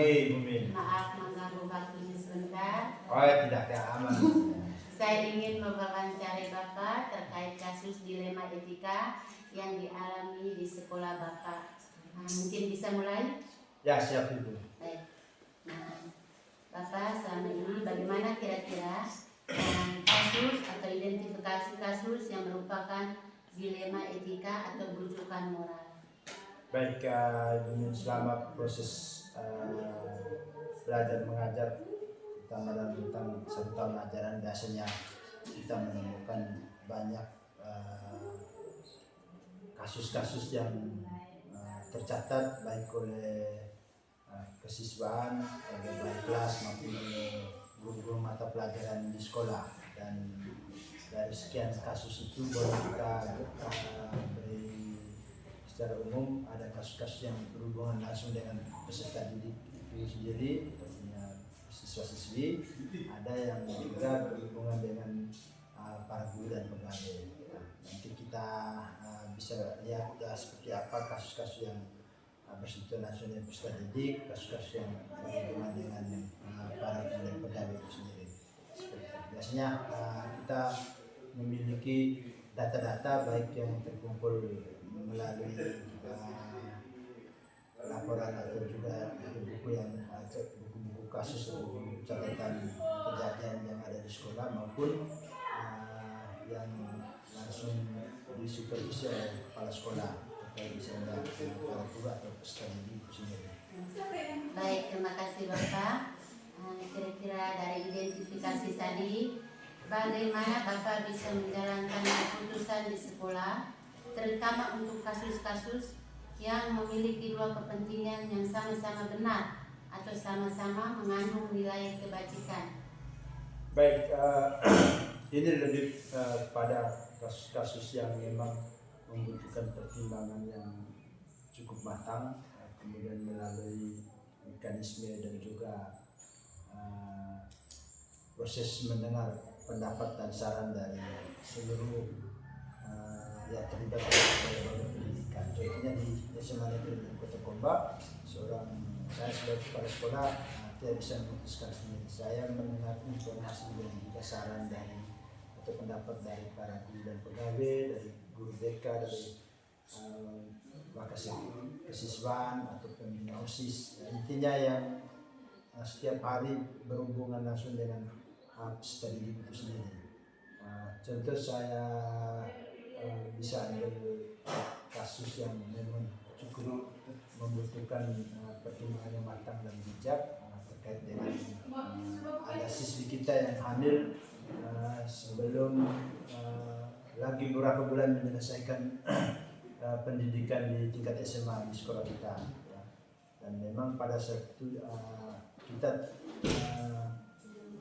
pagi, Bumi. Maaf mengganggu waktunya sebentar. Oh ya, tidak aman. Saya ingin mewawancari Bapak terkait kasus dilema etika yang dialami di sekolah Bapak. Mungkin bisa mulai? Ya, siap Ibu. Baik. Nah, Bapak selama ini bagaimana kira-kira kasus atau identifikasi kasus yang merupakan dilema etika atau bujukan moral? Baik, selama proses belajar mengajar, terutama dalam tentang 1 tahun ajaran, biasanya kita menemukan banyak kasus-kasus yang tercatat baik oleh kesiswaan, oleh kelas maupun oleh guru-guru mata pelajaran di sekolah. Dan dari sekian kasus itu boleh kita beri secara umum ada kasus-kasus yang berhubungan langsung dengan peserta didik itu sendiri, artinya siswa-siswi, ada yang juga berhubungan dengan para guru dan pegawai. Nanti kita bisa lihat seperti apa kasus-kasus yang bersentuhan langsung dengan peserta didik, kasus-kasus yang berhubungan dengan para guru dan pegawai itu sendiri. Biasanya kita memiliki data-data baik yang terkumpul melalui laporan atau juga buku-buku kasus atau buku catatan kejadian yang ada di sekolah maupun yang langsung disupervisi oleh kepala sekolah terkait misalnya para guru atau peserta didik itu sendiri. Baik, terima kasih Bapak. Kira-kira dari identifikasi tadi, bagaimana Bapak bisa menjalankan keputusan di sekolah, terutama untuk kasus-kasus yang memiliki dua kepentingan yang sama-sama benar atau sama-sama mengandung nilai kebajikan? Baik, ini lebih pada kasus-kasus yang memang membutuhkan pertimbangan yang cukup matang, kemudian melalui mekanisme dan juga proses mendengar pendapat dan saran dari seluruh yang terlibat dalam pendidikan. Contohnya di SMA Negeri Kota Gombak, saya sebagai kepala sekolah tidak bisa memutuskan sendiri. Saya mendengar informasi dan juga saran dari atau pendapat dari para guru dan pegawai, dari guru BK, dari kesiswaan atau pembina OSIS. Intinya yang setiap hari berhubungan langsung dengan peserta didik itu sendiri. Contoh saya bisa ambil kasus yang memang cukup membutuhkan pertimbangan yang matang dan bijak terkait dengan ada siswi kita yang hamil sebelum lagi beberapa bulan menyelesaikan pendidikan di tingkat SMA di sekolah kita. Dan memang pada saat itu kita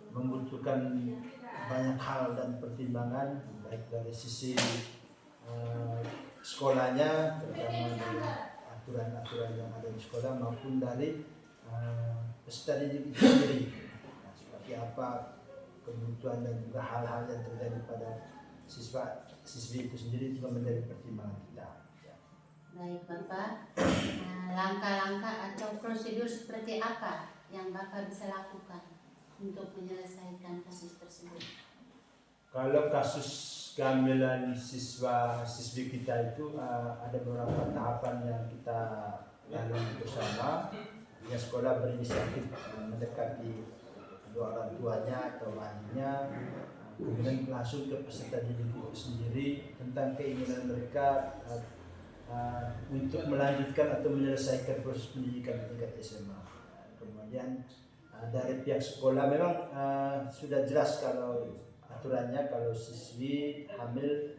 membutuhkan banyak hal dan pertimbangan baik dari sisi sekolahnya, terutama dari aturan-aturan yang ada di sekolah maupun dari peserta didik itu sendiri. Seperti apa kebutuhan dan juga hal-hal yang terjadi pada siswi itu sendiri juga menjadi pertimbangan kita. Baik Bapak, langkah-langkah atau prosedur seperti apa yang Bapak bisa lakukan untuk menyelesaikan kasus tersebut? Kalau kasus kehamilan siswi kita itu ada beberapa tahapan yang kita lalui bersama. Ya, sekolah berinisiatif mendekati kedua orang tuanya atau walinya, kemudian langsung ke peserta didik itu sendiri tentang keinginan mereka untuk melanjutkan atau menyelesaikan proses pendidikan di tingkat SMA. Kemudian dari pihak sekolah memang sudah jelas kalau aturannya kalau siswi hamil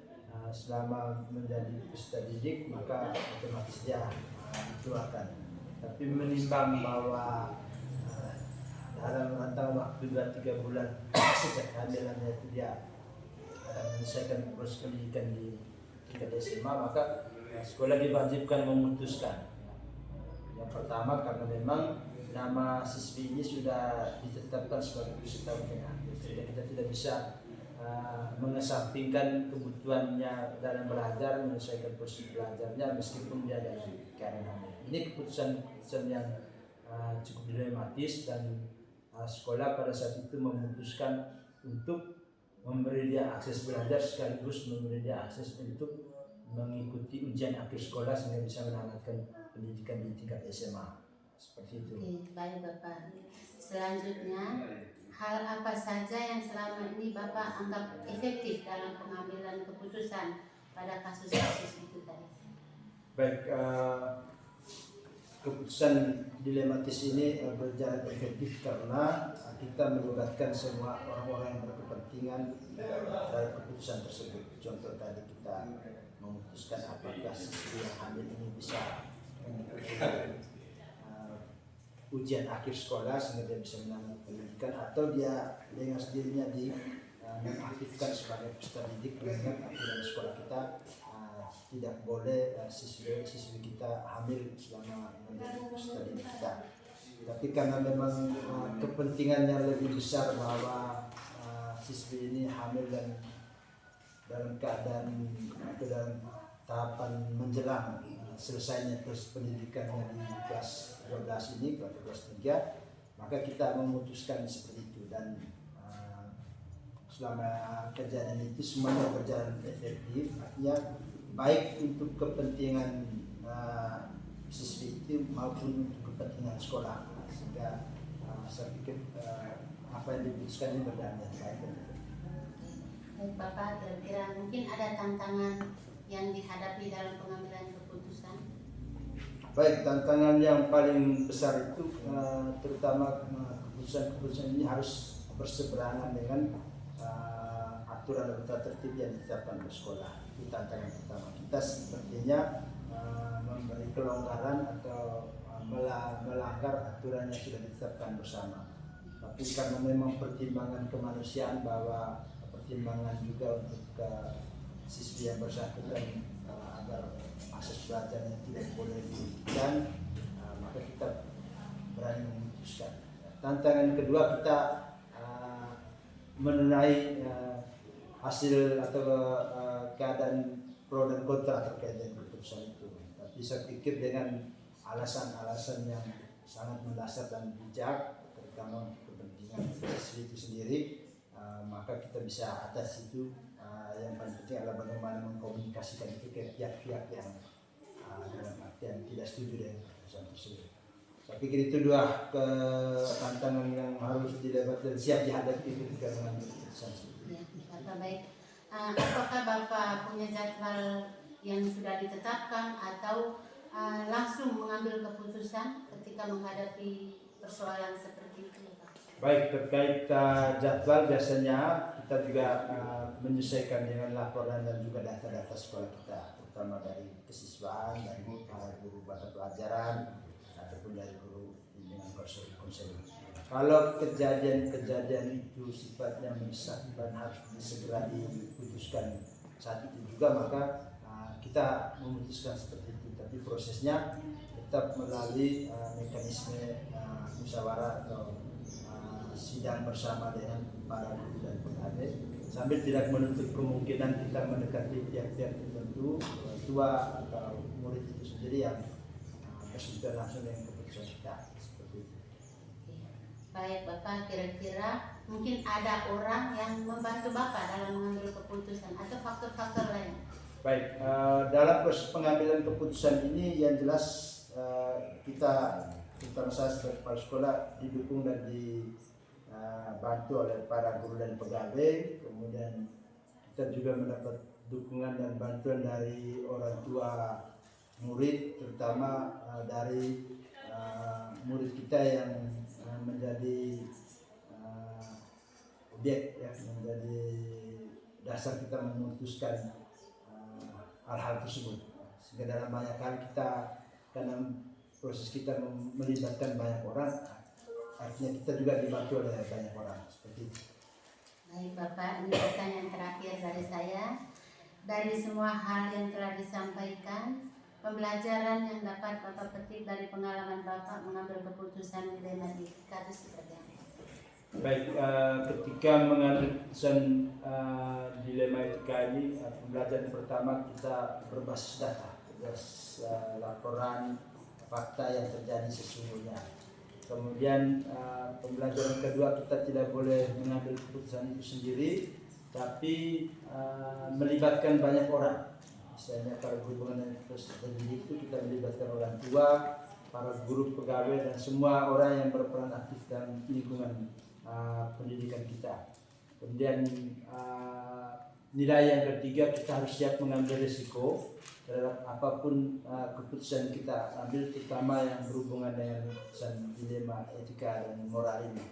selama menjadi peserta didik maka otomatis dia dikeluarkan. Tapi menimbang bahwa dalam rentang waktu 2-3 bulan sejak kehamilannya itu dia akan menyelesaikan proses pendidikan di tingkat SMA, maka sekolah diwajibkan memutuskan. Yang pertama karena memang nama siswi ini sudah ditetapkan sebagai peserta UTBK, sehingga kita tidak bisa mengesampingkan kebutuhannya dalam belajar, menyelesaikan proses belajarnya meskipun dia dalam keadaan hamil. Ini keputusan yang cukup dilematis dan sekolah pada saat itu memutuskan untuk memberi dia akses belajar sekaligus memberi dia akses untuk mengikuti ujian akhir sekolah sehingga bisa menamatkan pendidikan di tingkat SMA. Seperti itu. Oke, baik Bapak. Selanjutnya, hal apa saja yang selama ini Bapak anggap efektif dalam pengambilan keputusan pada kasus-kasus itu tadi? Baik, keputusan dilematis ini berjalan efektif karena kita melibatkan semua orang-orang yang berkepentingan dalam keputusan tersebut. Contoh tadi kita memutuskan apakah siswa yang hamil ini bisa mengikuti ujian akhir sekolah sehingga dia bisa menamat pendidikan, atau dia dengan sendirinya nonaktifkan sebagai peserta didik. Mengingat aturan sekolah kita tidak boleh siswi kita hamil selama menjadi peserta didik kita. Tapi karena memang kepentingannya lebih besar bahwa siswi ini hamil dan dalam keadaan atau dalam tahapan menjelang selesainya terus pendidikannya di kelas 12 ini, kelas 3, maka kita memutuskan seperti itu. Dan selama kejadian itu semuanya berjalan efektif, artinya baik untuk kepentingan siswi itu maupun untuk kepentingan sekolah, sehingga saya pikir apa yang diputuskan ini berjalan dengan baik dan efektif. Baik Bapak, kira-kira mungkin ada tantangan yang dihadapi dalam pengambilan keputusan? Baik, tantangan yang paling besar itu terutama keputusan-keputusan ini harus berseberangan dengan aturan dan tata tertib yang ditetapkan oleh sekolah. Itu tantangan pertama. Kita sepertinya memberi kelonggaran atau melanggar aturan yang sudah ditetapkan bersama. Tapi karena memang pertimbangan kemanusiaan, bahwa pertimbangan juga untuk siswi yang bersangkutan agar akses belajarnya tidak boleh dihentikan, maka kita berani memutuskan. Tantangan kedua, kita mengenai hasil atau keadaan pro dan kontra terkait dengan keputusan itu. Tapi saya pikir dengan alasan-alasan yang sangat mendasar dan bijak, terutama untuk kepentingan siswi itu sendiri, maka kita bisa atas itu. Yang paling penting adalah bagaimana mengkomunikasikan itu ke pihak-pihak yang dalam artian tidak setuju dengan keputusan tersebut. Saya pikir itu dua tantangan yang harus dilewati dan siap dihadapi ketika mengambil keputusan. Ya, Bapak, baik. Apakah Bapak punya jadwal yang sudah ditetapkan atau langsung mengambil keputusan ketika menghadapi persoalan seperti itu, Pak? Baik, terkait jadwal biasanya kita juga menyesuaikan dengan laporan dan juga data-data sekolah kita, terutama dari kesiswaan, dari para guru mata pelajaran, ataupun dari guru bimbingan konseling. Kalau kejadian-kejadian itu sifatnya mendesak dan harus segera diputuskan saat itu juga, maka kita memutuskan seperti itu. Tapi prosesnya tetap melalui mekanisme musyawarah atau sidang bersama dengan para guru dan pegawai, sambil tidak menutup kemungkinan kita mendekati pihak-pihak tertentu, tua atau murid itu sendiri yang bersedia langsung dengan keputusan kita. Seperti itu. Baik Bapak, kira-kira mungkin ada orang yang membantu Bapak dalam mengambil keputusan atau faktor-faktor lain? Baik, dalam proses pengambilan keputusan ini yang jelas kita, terutama saya sebagai kepala sekolah, didukung dan dibantu oleh para guru dan pegawai. Kemudian kita juga mendapat dukungan dan bantuan dari orang tua murid, terutama dari murid kita yang menjadi objek, ya, menjadi dasar kita memutuskan hal-hal tersebut. Sehingga dalam banyak hal kita, karena proses kita melibatkan banyak orang, artinya kita juga dibantu oleh banyak orang. Seperti itu. Baik Bapak, ini pertanyaan terakhir dari saya. Dari semua hal yang telah disampaikan, pembelajaran yang dapat Bapak petik dari pengalaman Bapak mengambil keputusan dilema di kasus seperti apa? Baik, ketika mengambil keputusan dilema etika ini, pembelajaran pertama kita berbasis data, laporan fakta yang terjadi sesungguhnya. Kemudian pembelajaran kedua, kita tidak boleh mengambil keputusan itu sendiri, tapi melibatkan banyak orang. Misalnya kalau hubungan pendidik itu kita melibatkan orang tua, para guru, pegawai, dan semua orang yang berperan aktif dalam lingkungan pendidikan kita. Kemudian nilai yang ketiga, kita harus siap mengambil risiko terhadap apapun keputusan kita ambil, terutama yang berhubungan dengan dilema etika dan moral ini.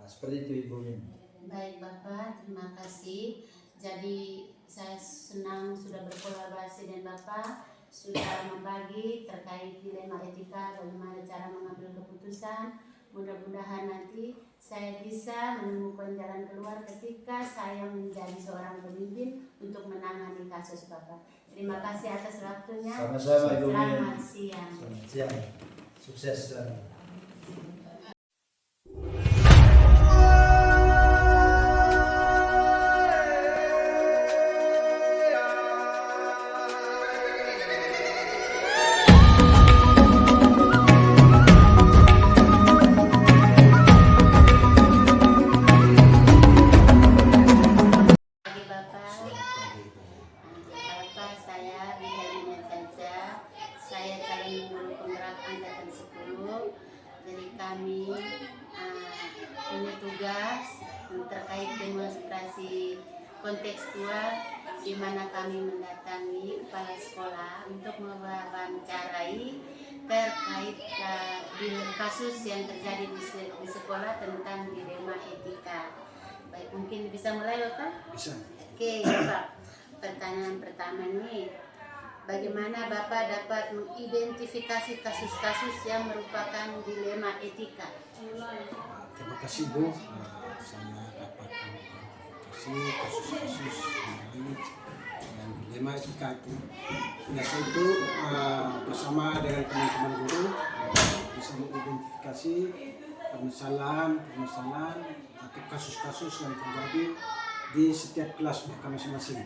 Seperti itu Ibu Min. Baik Bapak, terima kasih. Jadi saya senang sudah berkolaborasi dengan Bapak, sudah membagi terkait dilema etika, bagaimana cara mengambil keputusan. Mudah-mudahan nanti saya bisa menemukan jalan keluar ketika saya menjadi seorang pemimpin untuk menangani kasus Bapak. Terima kasih atas waktunya. Sama-sama Ibu Min. Selamat siang. Selamat siang. Sukses selalu. Pagi Bapak. Bapak, saya Wilhelmina Caca. Saya calon guru penggerak angkatan 10. Jadi kami punya tugas terkait demonstrasi kontekstual, di mana kami mendatangi kepala sekolah untuk mewawancarai terkait kasus yang terjadi di sekolah tentang dilema etika. Baik, mungkin bisa mulai Bapak? Bisa. Oke Bapak, pertanyaan pertama nih, bagaimana Bapak dapat mengidentifikasi kasus-kasus yang merupakan dilema etika? Terima kasih Bu. Saya dapat mengidentifikasi kasus-kasus yang dilema etika itu. Biasa itu bersama dengan teman-teman guru bisa mengidentifikasi permasalahan atau kasus-kasus yang terjadi di setiap kelas mereka masing-masing.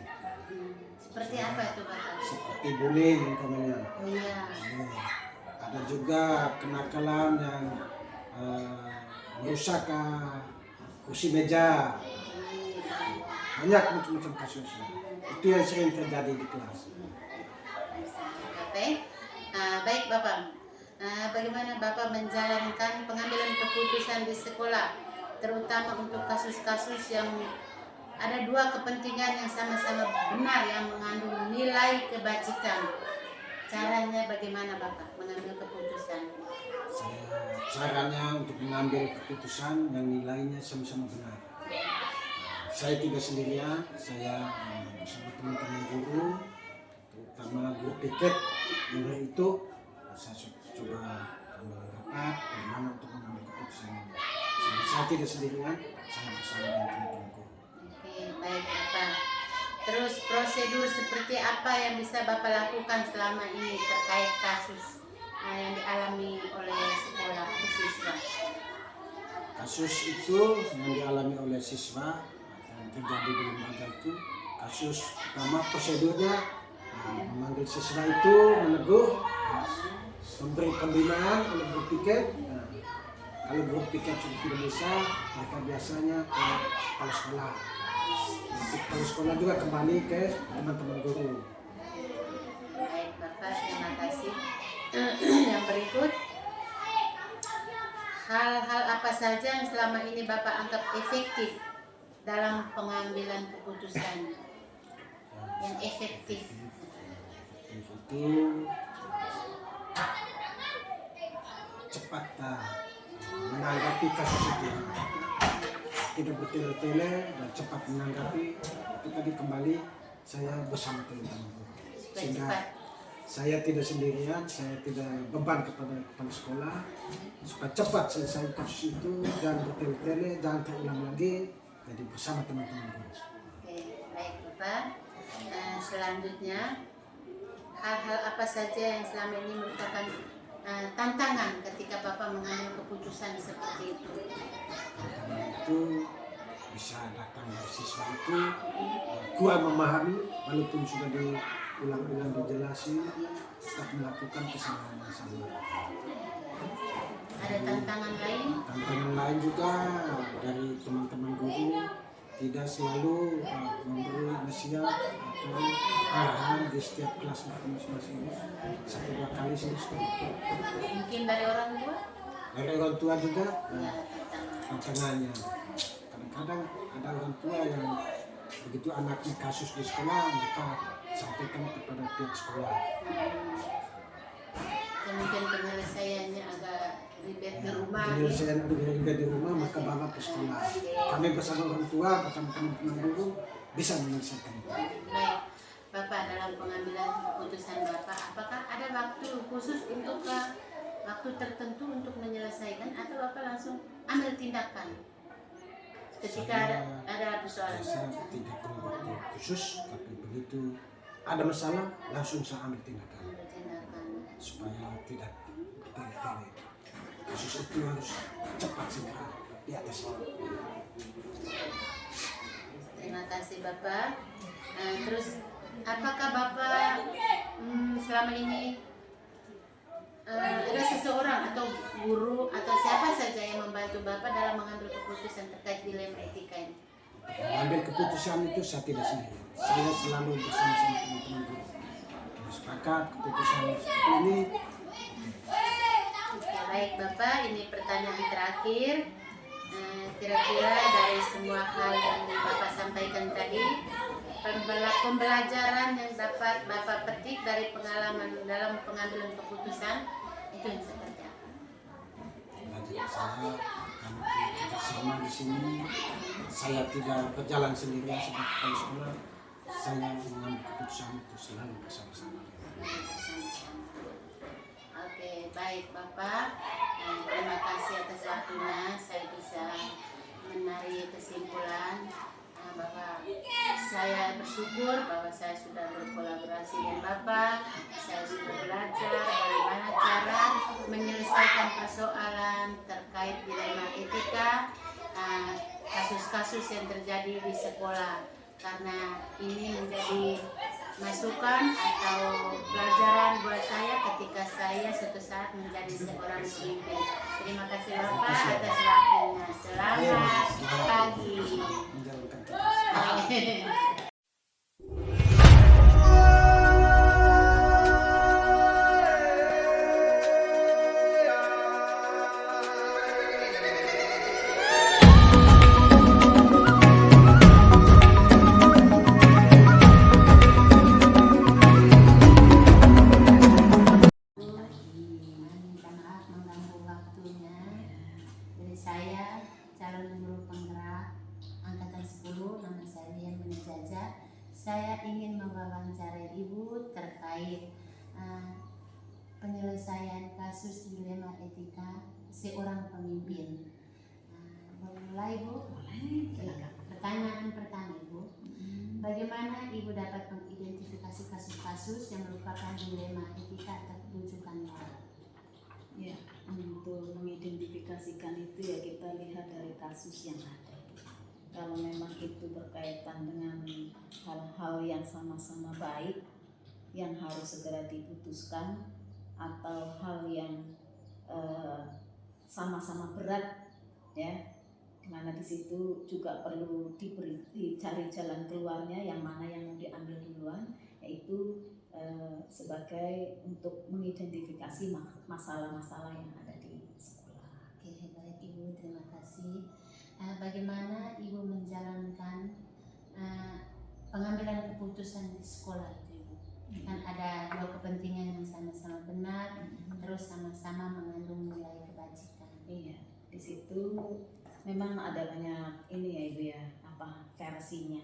Seperti apa itu Bapak? Seperti bullying umpamanya. Oh iya. Ada juga kenakalan yang merusak kursi meja. Banyak macam-macam kasusnya. Itu yang sering terjadi di kelas. Oke. Baik Bapak, bagaimana Bapak menjalankan pengambilan keputusan di sekolah, terutama untuk kasus-kasus yang ada dua kepentingan yang sama-sama benar yang mengandung nilai kebajikan. Caranya bagaimana Bapak mengambil keputusan? Caranya untuk mengambil keputusan yang nilainya sama-sama benar. Saya tidak sendirian, saya bersama teman-teman guru, terutama guru piket yang itu, saya coba ambil rapat bagaimana untuk mengambil keputusan ini. Saya tidak sendirian, saya bersama dengan teman-teman guru. Oke, baik Bapak. Terus prosedur seperti apa yang bisa Bapak lakukan selama ini terkait kasus yang dialami oleh sekolah atau siswa? Kasus itu yang dialami oleh siswa yang terjadi di lembaga itu, kasus pertama prosedurnya memanggil siswa itu menegur, memberi pembinaan oleh guru piket. Kalau guru piket sudah tidak bisa, mereka biasanya ke kepala sekolah. Nanti kepala sekolah juga kembali ke teman-teman guru. Baik Bapak, terima kasih. Yang berikut, hal-hal apa saja yang selama ini Bapak anggap efektif dalam pengambilan keputusan? Yang efektif. Itu cepat menanggapi kasus itu, tidak bertele-tele dan cepat menanggapi. Itu tadi kembali saya bersama teman-teman guru, sehingga saya tidak sendirian, saya tidak beban kepada kepala sekolah, supaya cepat selesai kasus itu dan bertele-tele dan terulang lagi. Jadi bersama teman-teman guru. Oke, baik Bapak. Selanjutnya, hal-hal apa saja yang selama ini merupakan tantangan ketika Bapak mengambil keputusan seperti itu? Tantangan itu bisa datang dari siswa itu kuat memahami, walaupun sudah diulang-ulang dijelasin, tetap melakukan kesalahan yang sama. Ada tantangan lain selain juga dari teman-teman guru tidak selalu memberi nasihat atau arahan di setiap kelas masing-masing, 1-2 kali semester. Mungkin dari orang tua? Dari orang tua juga Ya, tantangannya. Kadang-kadang ada orang tua yang begitu anaknya kasus di sekolah, maka sampaikan kepada pihak sekolah. ya mungkin penyelesaiannya agak ribet di rumah. Penyelesaian ada ribet di rumah, maka bawa ke sekolah. Kami bersama orang tua, bersama teman-teman guru bisa menyelesaikan itu. Baik, Bapak dalam pengambilan keputusan Bapak, apakah ada waktu khusus untuk waktu tertentu untuk menyelesaikan atau Bapak langsung ambil tindakan ketika ada persoalan? Saya tidak perlu waktu khusus, tapi begitu ada masalah langsung saya ambil tindakan Ambil tindakan. supaya tidak bertele-tele. Kasus itu harus cepat segera diatasi. Terima kasih Bapak. Terus apakah Bapak selama ini ada seseorang atau guru atau siapa saja yang membantu Bapak dalam mengambil keputusan terkait dilema etika ini? Mengambil keputusan itu saya tidak sendiri. Saya selalu bersama-sama teman-teman guru. Sepakat keputusan seperti ini. Oke, baik Bapak, ini pertanyaan terakhir. Kira-kira dari semua hal yang Bapak sampaikan tadi, pembelajaran yang dapat Bapak petik dari pengalaman dalam pengambilan keputusan itu yang seperti apa? Belajar saya, kami kerjasama di sini. Saya tidak berjalan sendirian sebagai kepala sekolah. Saya mengambil keputusan itu selalu bersama-sama. Oke, baik Bapak. Terima kasih atas waktunya. Saya bisa menarik kesimpulan bahwa saya bersyukur bahwa saya sudah berkolaborasi dengan Bapak. Saya sudah belajar bagaimana cara menyelesaikan persoalan terkait dilema etika, kasus-kasus yang terjadi di sekolah. Karena ini menjadi masukan atau pelajaran buat saya ketika saya suatu saat menjadi seorang pemimpin. Terima kasih Bapak atas waktunya. Selamat pagi. Menjalankan tugas. Minta maaf mengganggu waktunya. Dari saya, calon guru penggerak angkatan 10, nama saya Dian Menjaja. Saya ingin mewawancarai Ibu terkait penyelesaian kasus dilema etika seorang pemimpin. Boleh mulai Bu? Boleh, silakan. Pertanyaan pertama Ibu, bagaimana Ibu dapat mengidentifikasi kasus-kasus yang merupakan dilema etika atau rujukan moral? Ya, untuk mengidentifikasikan itu ya kita lihat dari kasus yang ada. Kalau memang itu berkaitan dengan hal-hal yang sama-sama baik, yang harus segera diputuskan, atau hal yang sama-sama berat, ya, mana di situ juga perlu dicari jalan keluarnya, yang mana yang mau diambil duluan, yaitu sebagai untuk mengidentifikasi masalah-masalah yang ada di sekolah. Oke, baik Ibu, terima kasih. Bagaimana Ibu menjalankan pengambilan keputusan di sekolah itu Ibu? Kan ada dua kepentingan yang sama-sama benar, terus sama-sama mengandung nilai kebajikan. Iya, di situ memang ada banyak ini ya Ibu ya, versinya.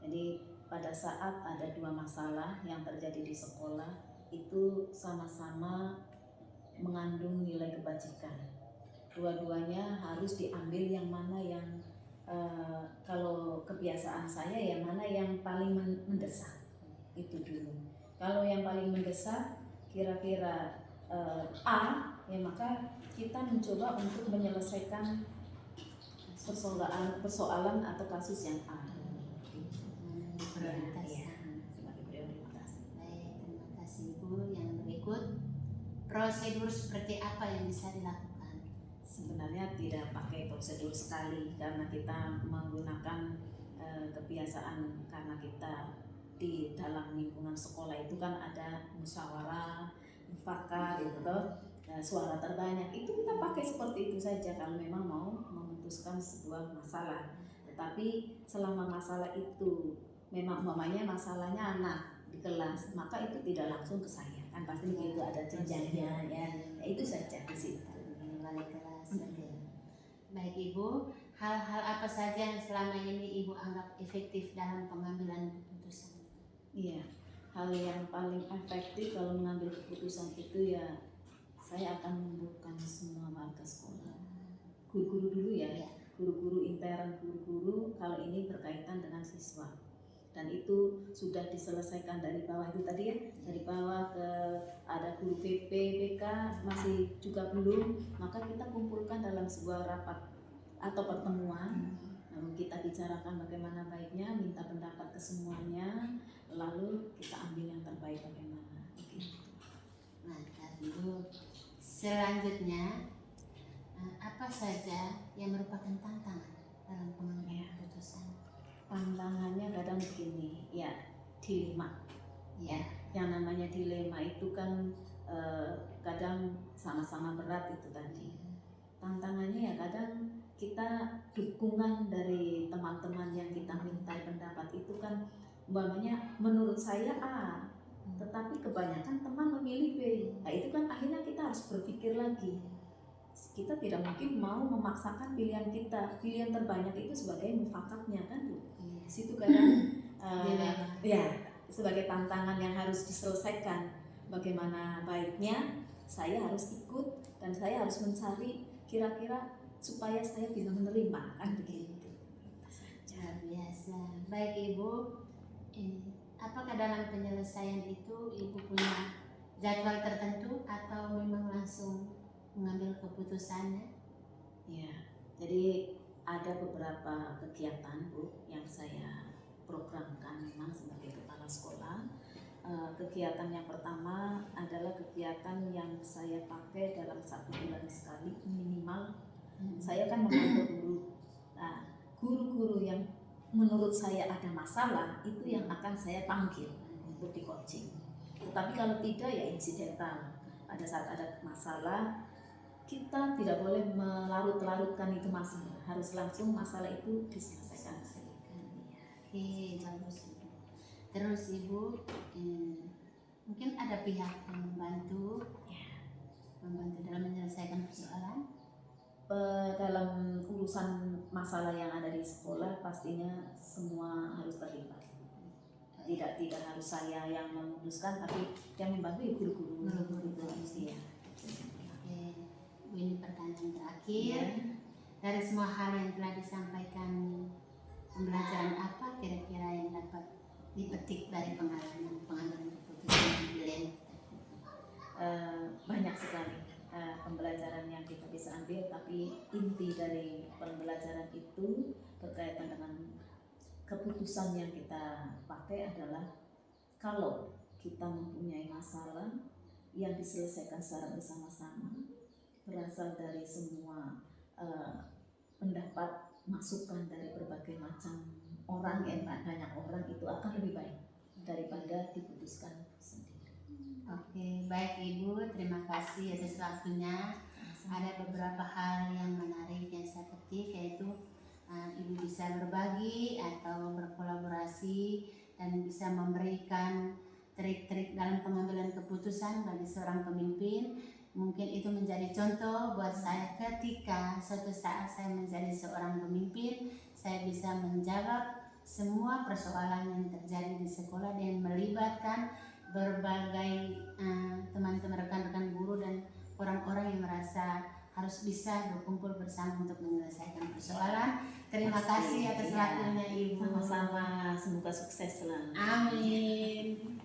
Jadi pada saat ada dua masalah yang terjadi di sekolah, itu sama-sama mengandung nilai kebajikan. Dua-duanya harus diambil yang mana yang kalau kebiasaan saya yang mana yang paling mendesak, itu dulu. Kalau yang paling mendesak kira-kira A, ya maka kita mencoba untuk menyelesaikan persoalan atau kasus yang A. Prioritas. Ya, sebagai prioritas. Baik, terima kasih Bu. Yang berikut, prosedur seperti apa yang bisa dilakukan sebenarnya tidak pakai prosedur sekali karena kita menggunakan kebiasaan karena kita di dalam lingkungan sekolah itu kan ada musyawarah, mufakat gitu toh. Suara terbanyak itu kita pakai seperti itu saja kalau memang mau memutuskan sebuah masalah. Tetapi selama masalah itu memang mamanya masalahnya anak di kelas, maka itu tidak langsung ke saya kan pasti begitu ada jenjangnya ya. Itu saja di situ. Wali kelas. Baik Ibu, hal-hal apa saja yang selama ini Ibu anggap efektif dalam pengambilan keputusan? Iya, hal yang paling efektif kalau mengambil keputusan itu ya saya akan membuka semua warga sekolah, guru-guru dulu ya, guru-guru intern, guru-guru kalau ini berkaitan dengan siswa, dan itu sudah diselesaikan dari bawah itu tadi ya, dari bawah ke ada guru PP, BK masih juga belum, maka kita kumpulkan dalam sebuah rapat atau pertemuan, lalu kita bicarakan bagaimana baiknya, minta pendapat ke semuanya, lalu kita ambil yang terbaik bagaimana. Mantap Ibu. Selanjutnya, apa saja yang merupakan tantangan dalam pengambilan keputusan? Tantangannya kadang begini, ya dilema. Ya, yang namanya dilema itu kan kadang sama-sama berat itu tadi. Tantangannya ya kadang kita dukungan dari teman-teman yang kita minta pendapat itu kan umpamanya menurut saya A, tetapi kebanyakan teman memilih B. Nah itu kan akhirnya kita harus berpikir lagi. Kita tidak mungkin mau memaksakan pilihan kita. Pilihan terbanyak itu sebagai mufakatnya kan Bu. Di situ kadang ya sebagai tantangan yang harus diselesaikan. Bagaimana baiknya saya harus ikut dan saya harus mencari kira-kira supaya saya bisa menerima kan begitu. Luar biasa. Baik Ibu, apakah dalam penyelesaian itu Ibu punya jadwal tertentu atau memang langsung mengambil keputusannya? Ya, jadi ada beberapa kegiatan Bu yang saya programkan memang sebagai kepala sekolah. Kegiatan yang pertama adalah kegiatan yang saya pakai dalam 1 bulan sekali minimal. Saya kan memantau guru. Nah, guru-guru yang menurut saya ada masalah itu yang akan saya panggil untuk di coaching. Tetapi kalau tidak ya insidental. Pada saat ada masalah kita tidak boleh melarut-larutkan itu masalah. Harus langsung masalah itu diselesaikan. Oke, bagus. Terus Ibu, mungkin ada pihak yang membantu dalam menyelesaikan persoalan? Dalam urusan masalah yang ada di sekolah pastinya semua harus terlibat. Tidak harus saya yang memutuskan, tapi yang membantu ya guru-guru itu harus ya. Oke, ini pertanyaan terakhir. Dari semua hal yang telah disampaikan, pembelajaran apa kira-kira yang dapat dipetik dari pengambilan keputusan dilema? Banyak sekali pembelajaran yang kita bisa ambil, tapi inti dari pembelajaran itu berkaitan dengan keputusan yang kita pakai adalah kalau kita mempunyai masalah yang diselesaikan secara bersama-sama, berasal dari semua pendapat, masukan dari berbagai macam orang, banyak orang, itu akan lebih baik daripada diputuskan sendiri. Oke, baik Ibu, terima kasih atas waktunya. Ada beberapa hal yang menarik yang saya petik, yaitu Ibu bisa berbagi atau berkolaborasi dan bisa memberikan trik-trik dalam pengambilan keputusan bagi seorang pemimpin. Mungkin itu menjadi contoh buat saya ketika suatu saat saya menjadi seorang pemimpin, saya bisa menjawab semua persoalan yang terjadi di sekolah dengan melibatkan berbagai teman-teman, rekan-rekan guru dan orang-orang yang merasa harus bisa berkumpul bersama untuk menyelesaikan persoalan. Terima kasih atas waktunya Ibu. Sama-sama, semoga sukses selalu. Amin.